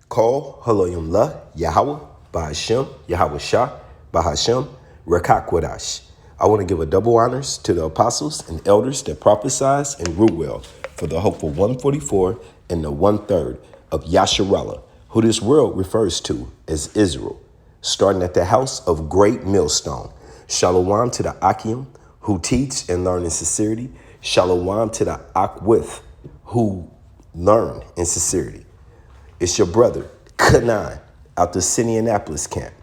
Call Haloyim La Yahawah Bahashem Yahawashi Bahashem Rekakwadash. I want to give a double honors to the apostles and elders that prophesied and rule well for the hopeful 144 and the 1/3 of Yasharallah, who this world refers to as Israel, starting at the house of great millstone. Shalom to the Akim, who teach and learn in sincerity. Shalom to the Akwith, who learn in sincerity. It's your brother, Kanan, out the Indianapolis camp.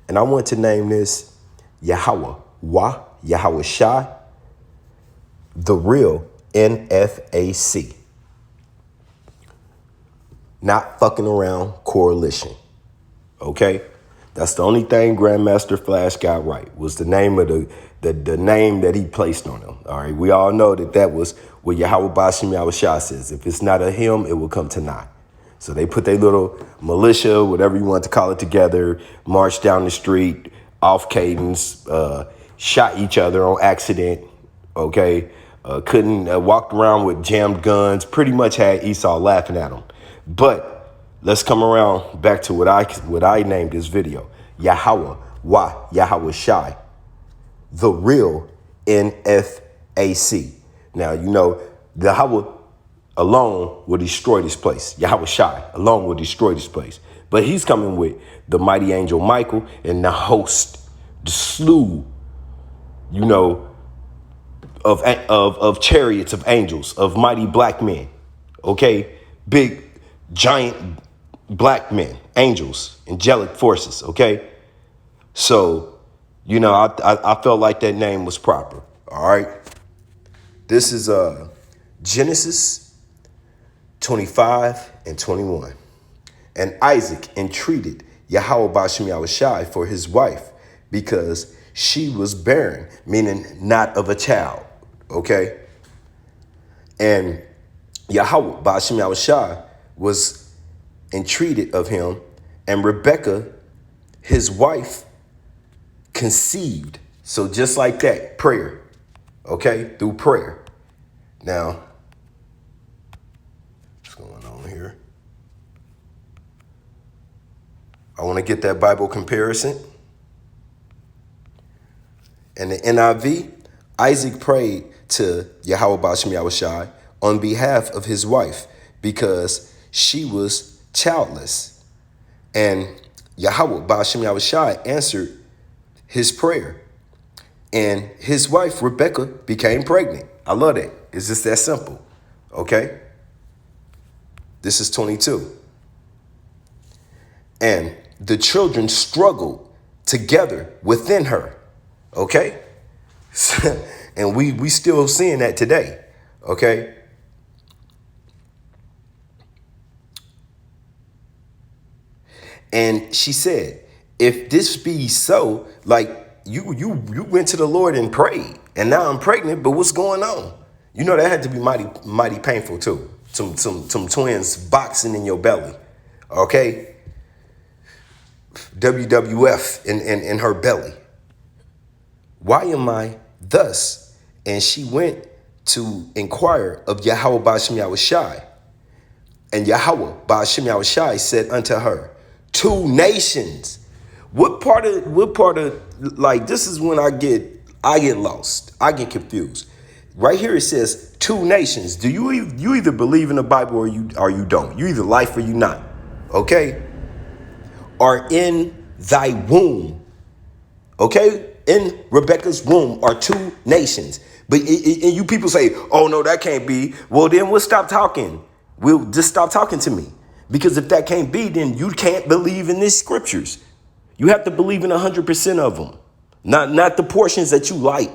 And I want to name this Yahawah Wa Yahawashi, the real NFAC. Not fucking around coalition. Okay? That's the only thing Grandmaster Flash got right, was the name of the name that he placed on him. All right. We all know that was what Yahawah Bahashem Yahawashi says. If it's not a him, it will come to naught. So they put their little militia, whatever you want to call it, together, marched down the street, off cadence, shot each other on accident, okay? Couldn't walked around with jammed guns, pretty much had Esau laughing at them. But let's come around back to what I named this video, Yahawah Wa Yahawashi, the real NFAC. Now, you know, the Yahawah alone will destroy this place. Yahawashi alone will destroy this place. But he's coming with the mighty angel Michael and the host, the slew, you know, of chariots of angels, of mighty black men. Okay? Big, giant black men, angels, angelic forces. Okay? So, you know, I felt like that name was proper. All right? This is Genesis 25 and 21. And Isaac entreated Yahawah Bahashem Yahawashi for his wife because she was barren, meaning not of a child. Okay? And Yahawah Bahashem Yahawashi was entreated of him, and Rebekah, his wife, conceived. So just like that, prayer. Okay? Through prayer. Now, going on here. I want to get that Bible comparison. In the NIV, Isaac prayed to Yahawah Bahashem Yahawashi on behalf of his wife because she was childless. And Yahawah Bahashem Yahawashi answered his prayer. And his wife, Rebekah, became pregnant. I love that. It's just that simple. Okay? This is 22. And the children struggled together within her. Okay? And we still seeing that today. Okay? And she said, if this be so, like you went to the Lord and prayed, and now I'm pregnant, but what's going on? You know, that had to be mighty painful too. Some twins boxing in your belly, okay? WWF in her belly. Why am I thus? And she went to inquire of Yahawah Bahashem Yahawashi. And Yahawah Bahashem Yahawashi said unto her, 2 nations. What part of like, this is when I get lost. I get confused. Right here it says 2 nations. Do you either believe in the Bible or you don't? You either life or you not. Okay? Are in thy womb. Okay? In Rebekah's womb are 2 nations. But and you people say, oh no, that can't be. Well, then we'll stop talking. We'll just stop talking to me. Because if that can't be, then you can't believe in these scriptures. You have to believe in 100% of them. Not the portions that you like.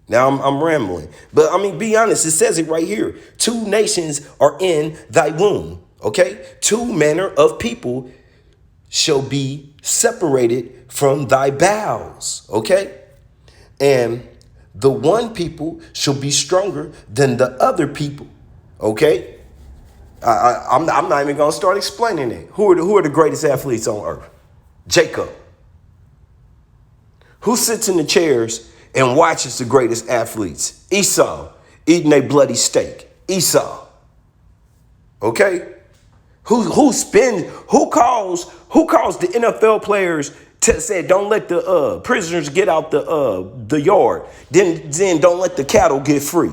Now I'm rambling. But I mean, be honest, it says it right here. 2 nations are in thy womb. Okay? 2 manner of people shall be separated from thy bowels. Okay? And the one people shall be stronger than the other people. Okay? I'm not even going to start explaining it. Who are the greatest athletes on earth? Jacob. Who sits in the chairs and watches the greatest athletes? Esau, eating a bloody steak. Esau. Okay? Who calls the NFL players to say don't let the prisoners get out the yard, then don't let the cattle get free?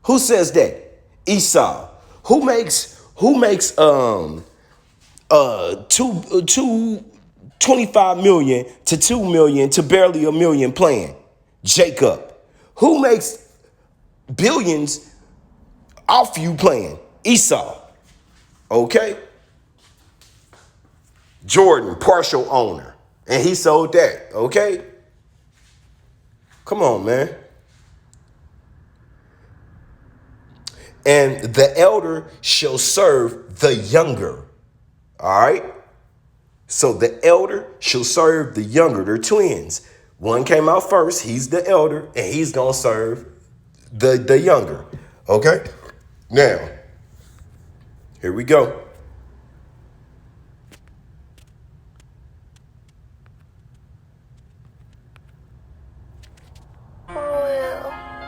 Who says that? Esau. Who makes two 25 million to 2 million to barely a million plan? Jacob. Who makes billions off you playing? Esau. Okay? Jordan, partial owner. And he sold that. Okay? Come on, man. And the elder shall serve the younger. All right? So the elder shall serve the younger. They're twins. One came out first. He's the elder, and he's going to serve the younger. Okay? Now, here we go.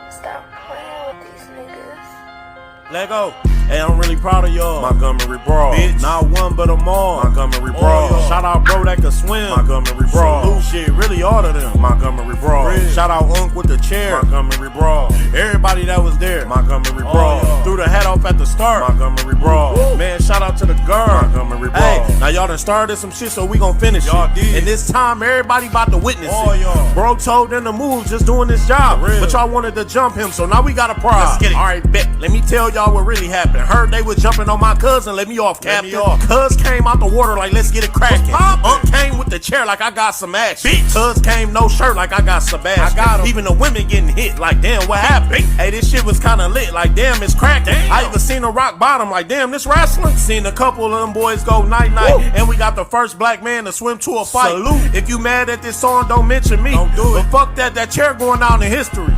Stop playing with these niggas. Lego. Hey, I'm really proud of y'all. Montgomery Brawl. Bitch. Not one but them all. Montgomery Brawl. Shout out bro that can swim. Montgomery Brawl. Salute shit, really all of them. Montgomery Brawl. Shout out Unc with the chair. Montgomery Brawl. Everybody that was there. Montgomery Brawl. Threw the hat off at the start. Montgomery Brawl. Woo. Man, shout out to the girl. Montgomery Brawl. Hey, now y'all done started some shit, so we gon' finish y'all it. Did. And this time, everybody about to witness all it. Y'all. Bro told them to move, just doing this job. But y'all wanted to jump him, so now we got a prize. Let's get it. All right, bet. Let me tell y'all what really happened. Heard they was jumping on my cousin, let me off, Captain. Cuz came out the water like, let's get it cracking. Unc came with the chair like I got some action. Cuz came no shirt like I got Sebastian. I got him. Even the women getting hit like, damn, what happened? Hey, this shit was kinda lit like, damn, it's cracking. I even seen a rock bottom like, damn, this wrestling. Seen a couple of them boys go night-night. And we got the first black man to swim to a fight. Salute. If you mad at this song, don't mention me. Don't do it. But fuck that chair going down in history.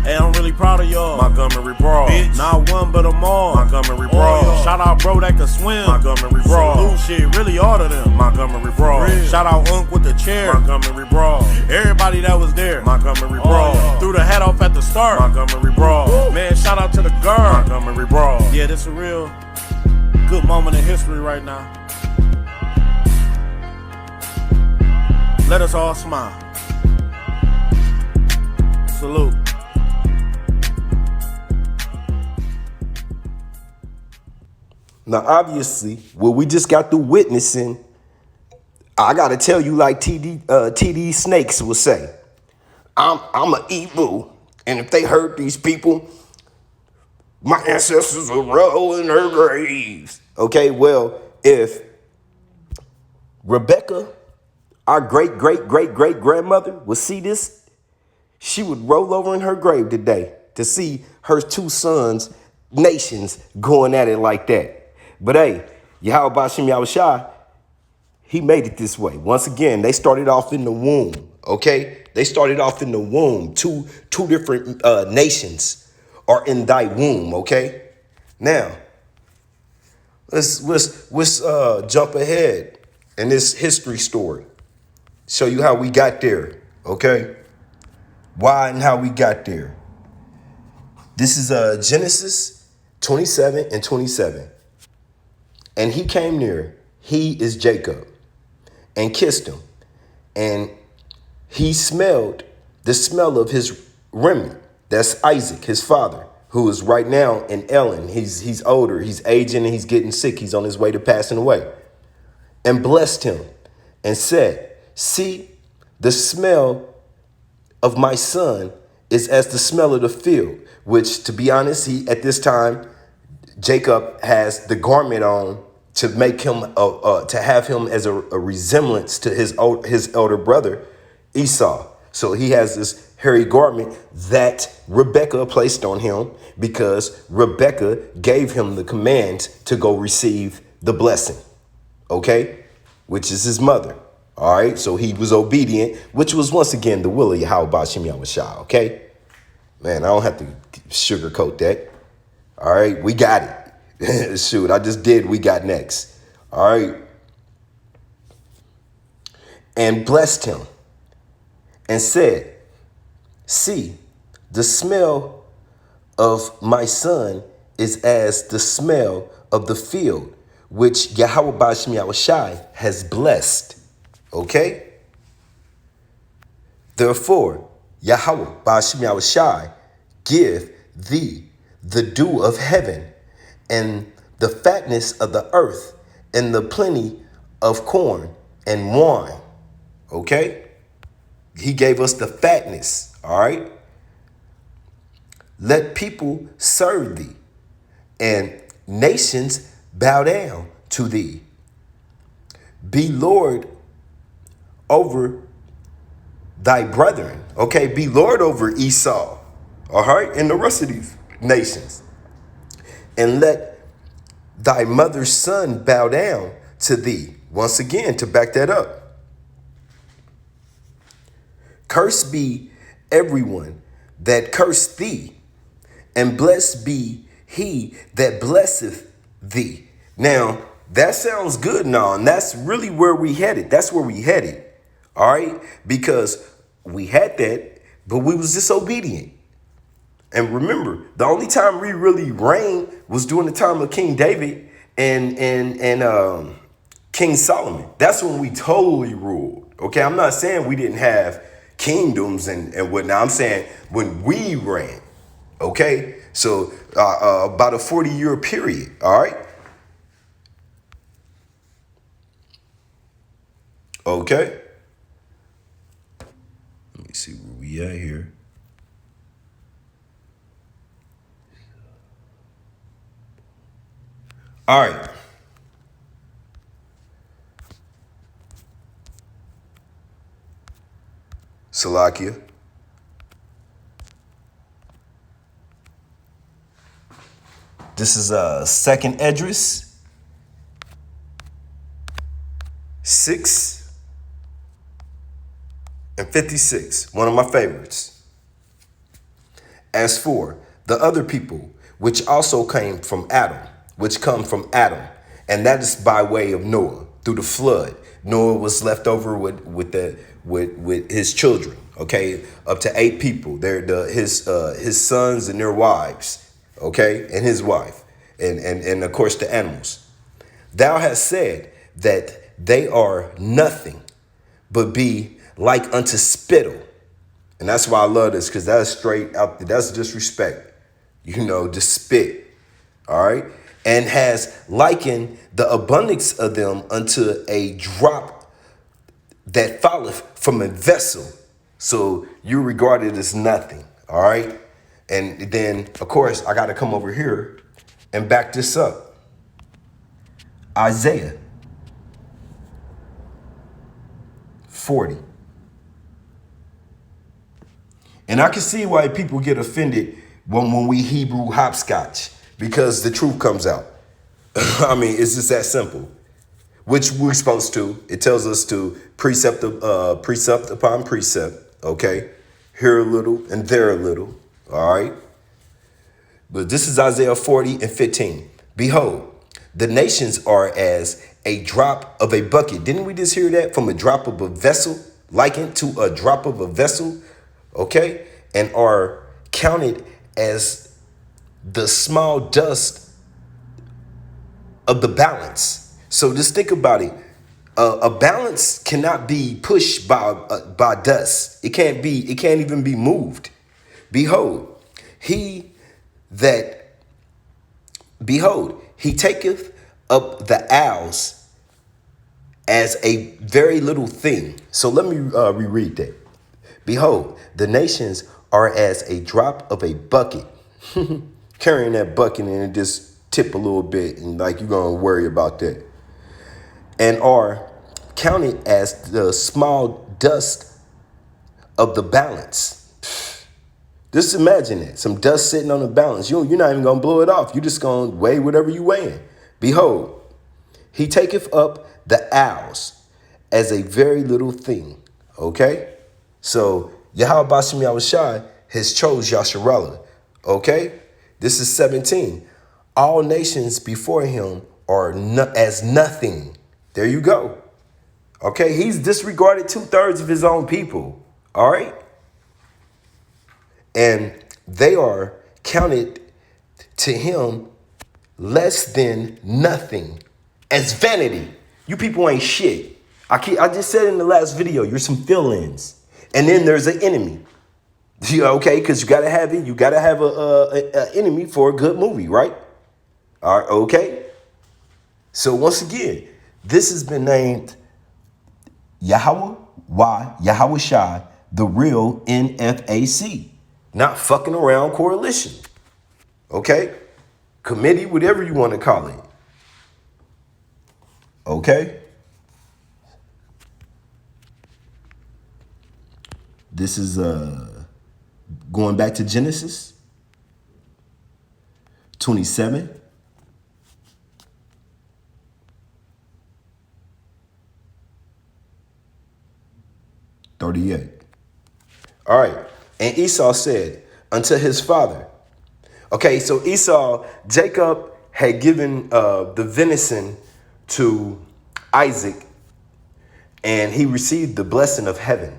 Hey, I'm really proud of y'all. Montgomery Brawl. Bitch. Not one but them all. Montgomery Brawl. Shout out bro that can swim. Montgomery Brawl. Salute shit, really all of them. Montgomery Brawl. Shout out Unc with the chair. Montgomery Brawl. Everybody that was there. Montgomery Brawl. Threw the hat off at the start. Montgomery Brawl. Woo. Man, shout out to the girl. Montgomery Brawl. Yeah, this a real good moment in history right now. Let us all smile. Salute. Now, obviously, what we just got through witnessing, I got to tell you like TD Snakes will say, I'm a evil. And if they hurt these people, my ancestors will roll in their graves. Okay, well, if Rebecca, our great-great-great-great-grandmother, would see this, she would roll over in her grave today to see her two sons, nations, going at it like that. But hey, Yahawah Wa Yahawashi, he made it this way. Once again, they started off in the womb, okay? They started off in the womb. Two different nations are in thy womb, okay? Now, let's jump ahead in this history story. Show you how we got there, okay? Why and how we got there. This is Genesis 27 and 27. And he came near, he is Jacob, and kissed him. And he smelled the smell of his remnant. That's Isaac, his father, who is right now in Ellen. He's older, he's aging, and he's getting sick. He's on his way to passing away. And blessed him and said, see, the smell of my son is as the smell of the field, which, to be honest, at this time, Jacob has the garment on to make him, to have him as a resemblance to his elder brother, Esau. So he has this hairy garment that Rebecca placed on him because Rebecca gave him the command to go receive the blessing, okay, which is his mother. All right, so he was obedient, which was once again the will of Yahawah Wa Yahawashi, okay? Man, I don't have to sugarcoat that. All right, we got it. Shoot, I just did. We got next. All right. And blessed him and said, see, the smell of my son is as the smell of the field, which Yahawah Wa Yahawashi has blessed. Okay? Therefore, Yahawah Wa Yahawashi give thee the dew of heaven and the fatness of the earth and the plenty of corn and wine. Okay? He gave us the fatness. All right? Let people serve thee and nations bow down to thee. Be Lord over thy brethren. Okay, be Lord over Esau. All right, and the rest of these nations. And let thy mother's son bow down to thee. Once again, to back that up. Cursed be everyone that cursed thee, and blessed be he that blesseth thee. Now, that sounds good and all, and that's really where we headed. That's where we headed. All right? Because we had that, but we was disobedient. And remember, the only time we really reigned was during the time of King David and King Solomon. That's when we totally ruled. Okay, I'm not saying we didn't have kingdoms and whatnot. I'm saying when we reigned. Okay, so about a 40-year period. All right. Okay. Let me see where we at here. All right. Salakia. This is Second Esdras 6 and 56. One of my favorites. As for the other people, which also came from Adam, and that is by way of Noah through the flood. Noah was left over with his children. Okay, up to 8 people. They're his sons and their wives. Okay, and his wife, and of course the animals. Thou hast said that they are nothing, but be like unto spittle. And that's why I love this, because that's straight out there. That's disrespect. Just spit. All right. And has likened the abundance of them unto a drop that falleth from a vessel. So you regard it as nothing. All right. And then, of course, I got to come over here and back this up. Isaiah 40. And I can see why people get offended when we Hebrew hopscotch, because the truth comes out. I mean, it's just that simple. Which we're supposed to. It tells us to precept upon precept. Okay. Here a little and there a little. All right. But this is Isaiah 40 and 15. Behold, the nations are as a drop of a bucket. Didn't we just hear that? From a drop of a vessel, likened to a drop of a vessel. Okay. And are counted as the small dust of the balance. So just think about it. A balance cannot be pushed by dust. It can't even be moved. Behold, he taketh up the owls as a very little thing. So let me reread that. Behold, the nations are as a drop of a bucket. Carrying that bucket and it just tip a little bit, and like you're going to worry about that. And are counted as the small dust of the balance. Just imagine that. Some dust sitting on the balance. You're not even going to blow it off. You're just going to weigh whatever you weighing. Behold, he taketh up the owls as a very little thing. Okay? So, Yahawah Wa Yahawashi has chose Yasharallah. Okay? This is 17. All nations before him are as nothing. There you go. Okay? He's disregarded 2/3 of his own people. All right? And they are counted to him less than nothing. as vanity. You people ain't shit. I just said in the last video, you're some fill-ins. And then there's an enemy. Okay, because you gotta have it. You gotta have a enemy for a good movie, right? All right, okay. So once again, this has been named Yahawah Wa Yahawashi, the real NFAC. Not fucking around coalition. Okay? Committee, whatever you want to call it. Okay? This is going back to Genesis 27. All right. And Esau said unto his father. Okay, so Jacob had given the venison to Isaac, and he received the blessing of heaven.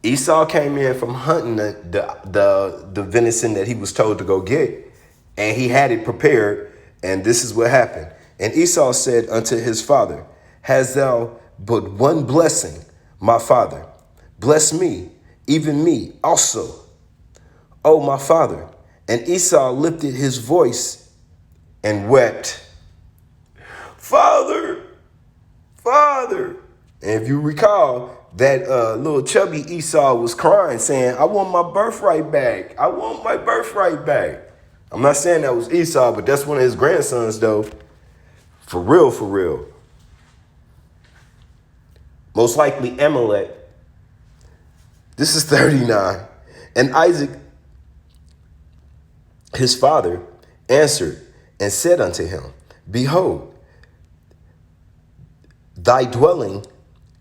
Esau came in from hunting the venison that he was told to go get, and he had it prepared, and this is what happened. And Esau said unto his father, hast thou but one blessing, my father? Bless me, even me also, O my father. And Esau lifted his voice and wept. Father, Father. And if you recall, that little chubby Esau was crying, saying, I want my birthright back. I want my birthright back. I'm not saying that was Esau, but that's one of his grandsons, though. For real, for real. Most likely Amalek. This is 39. And Isaac, his father, answered and said unto him, behold, thy dwelling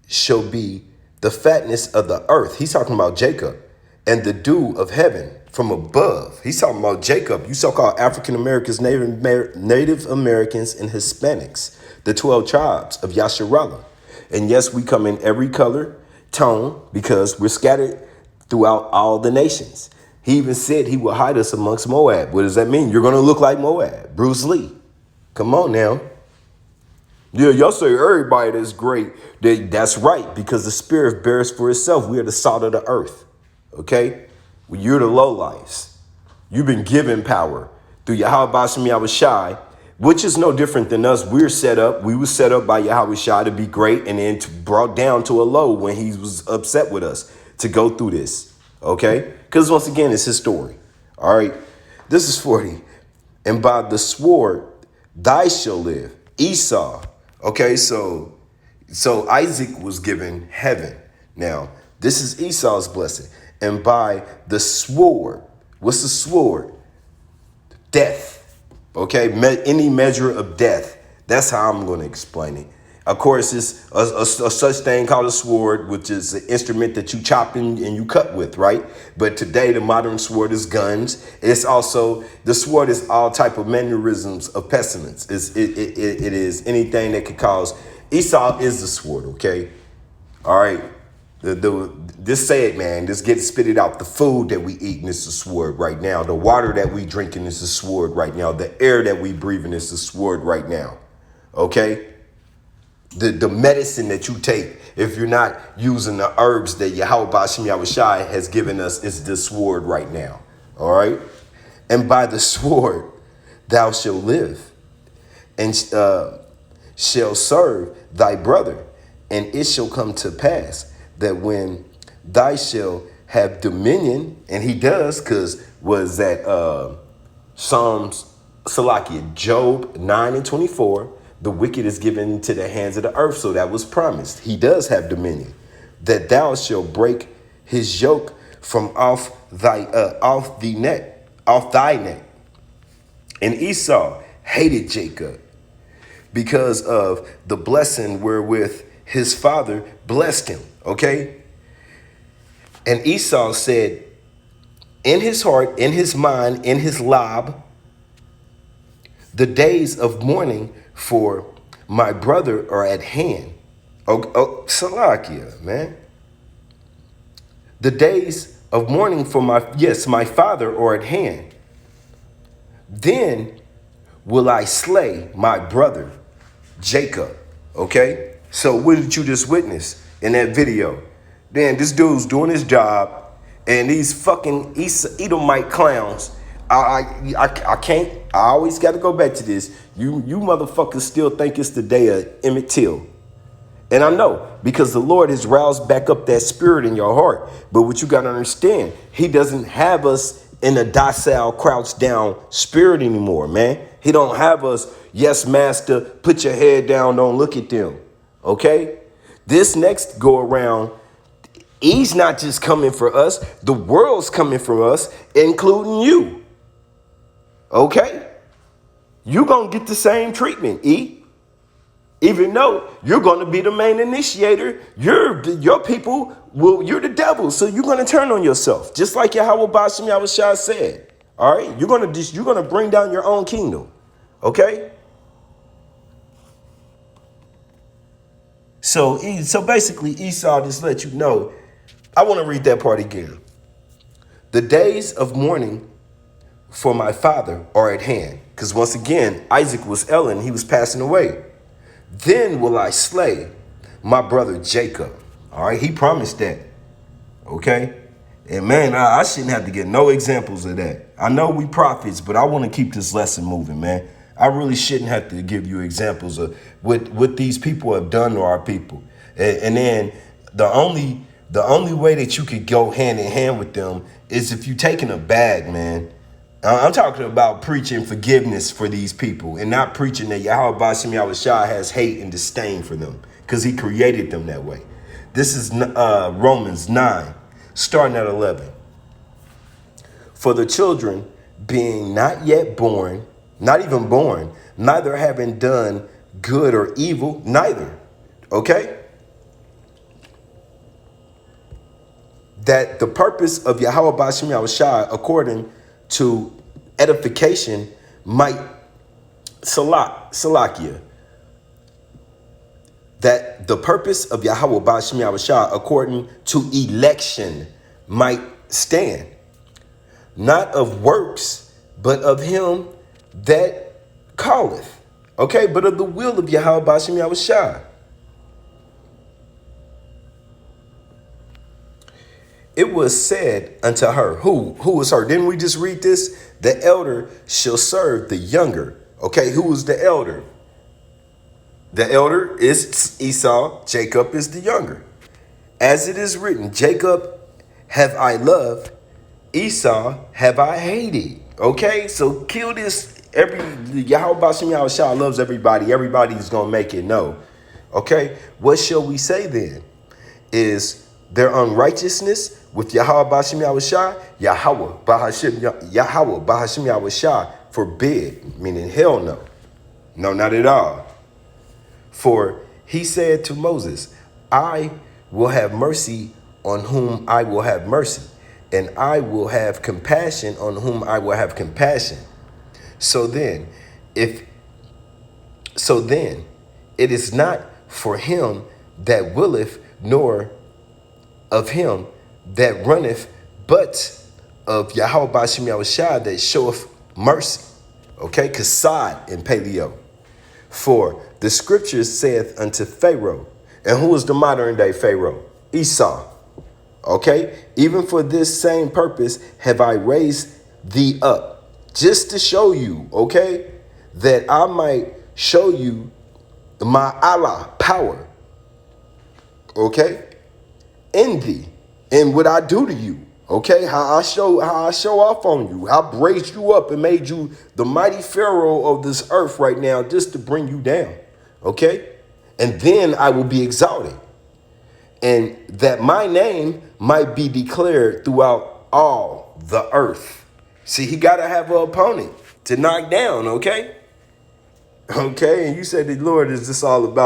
shall be the fatness of the earth. He's talking about Jacob. And the dew of heaven from above. He's talking about Jacob. You so-called African Americans, Native Americans, and Hispanics. The 12 tribes of Yasharallah. And yes, we come in every color, tone, because we're scattered throughout all the nations. He even said he will hide us amongst Moab. What does that mean? You're going to look like Moab. Bruce Lee. Come on now. Yeah, y'all say everybody that's great. That's right, because the spirit bears for itself. We are the salt of the earth. Okay? Well, you're the lowlifes. You've been given power through Yahawah Yahawashi, which is no different than us. We're set up. We were set up by Yahawashi to be great, and then brought down to a low when he was upset with us to go through this. Okay? Because once again, it's his story. All right? This is 40. And by the sword, thy shall live. Esau. Okay, so Isaac was given heaven. Now, this is Esau's blessing. And by the sword, what's the sword? Death. Okay, any measure of death. That's how I'm going to explain it. Of course, it's a such thing called a sword, which is an instrument that you chop and you cut with, right? But today, the modern sword is guns. It's also, the sword is all type of mannerisms of pestilence. It is anything that could cause. Esau is the sword, okay? All right. Just say it, man. Just get it, spit it out. The food that we eating is the sword right now. The water that we drinking is the sword right now. The air that we breathing is the sword right now. Okay? The medicine that you take, if you're not using the herbs that Yahawah Yahawashi has given us, is the sword right now. All right? And by the sword thou shalt live, and shall serve thy brother. And it shall come to pass that when thy shall have dominion, and he does, because was that Job 9:24, the wicked is given to the hands of the earth. So that was promised. He does have dominion. That thou shalt break his yoke from off thy neck. And Esau hated Jacob because of the blessing wherewith his father blessed him. Okay. And Esau said, in his heart, in his mind, in his lob, the days of mourning for my brother are at hand. Salakia, man. The days of mourning for my father are at hand. Then will I slay my brother Jacob. Okay? So what did you just witness in that video? Then this dude's doing his job, and these fucking Edomite clowns. I can't. I always got to go back to this. You motherfuckers still think it's the day of Emmett Till. And I know, because the Lord has roused back up that spirit in your heart. But what you got to understand, he doesn't have us in a docile, crouched down spirit anymore, man. He don't have us, yes, master, put your head down, don't look at them. Okay? This next go around, he's not just coming for us. The world's coming for us, including you. Okay? You're going to get the same treatment, E. Even though you're going to be the main initiator, your people you're the devil, so you're going to turn on yourself, just like Yahawah Wa Yahawashi said. All right, you're going to bring down your own kingdom. Okay. So basically, Esau just let you know. I want to read that part again. The days of mourning for my father are at hand, because once again, Isaac was Ellen, he was passing away. Then will I slay my brother Jacob. All right, he promised that. Okay. And man, I shouldn't have to get no examples of that. I know we prophets, but I want to keep this lesson moving, man. I really shouldn't have to give you examples of what these people have done to our people. And then the only way that you could go hand in hand with them is if you're taking a bag, man. I'm talking about preaching forgiveness for these people and not preaching that Yahawah Wa Yahawashi has hate and disdain for them because he created them that way. This is Romans 9, starting at 11. For the children being not yet born, not even born, neither having done good or evil, neither. Okay? That the purpose of Yahawah Wa Yahawashi, according to edification, might Salakia. That the purpose of Yahawah Wa Yahawashi, according to election, might stand. Not of works, but of him that calleth. Okay, but of the will of Yahawah Wa Yahawashi. It was said unto her, who was her? Didn't we just read this? The elder shall serve the younger. Okay, who was the elder? The elder is Esau. Jacob is the younger. As it is written, Jacob have I loved, Esau have I hated. Okay, so kill this. Yahawah Wa Yahawashi loves everybody. Everybody's going to make it know. Okay, what shall we say then? Is their unrighteousness with Yahawah Wa Yahawashi? Yahawah Wa Yahawashi forbid, meaning hell no. No, not at all. For he said to Moses, I will have mercy on whom I will have mercy, and I will have compassion on whom I will have compassion. So then, it is not for him that willeth, nor of him that runneth, but of Yahawah Wa Yahawashi that showeth mercy. Okay, Kasad in Paleo. For the scriptures saith unto Pharaoh, and who is the modern day Pharaoh? Esau. Okay, even for this same purpose have I raised thee up, just to show you, okay, that I might show you my Allah power. Okay, in thee, and what I do to you. Okay, how I show off on you. I raised you up and made you the mighty Pharaoh of this earth right now, just to bring you down. Okay, and then I will be exalted, and that my name might be declared throughout all the earth. See, he got to have an opponent to knock down. Okay, and you said the Lord is this all about.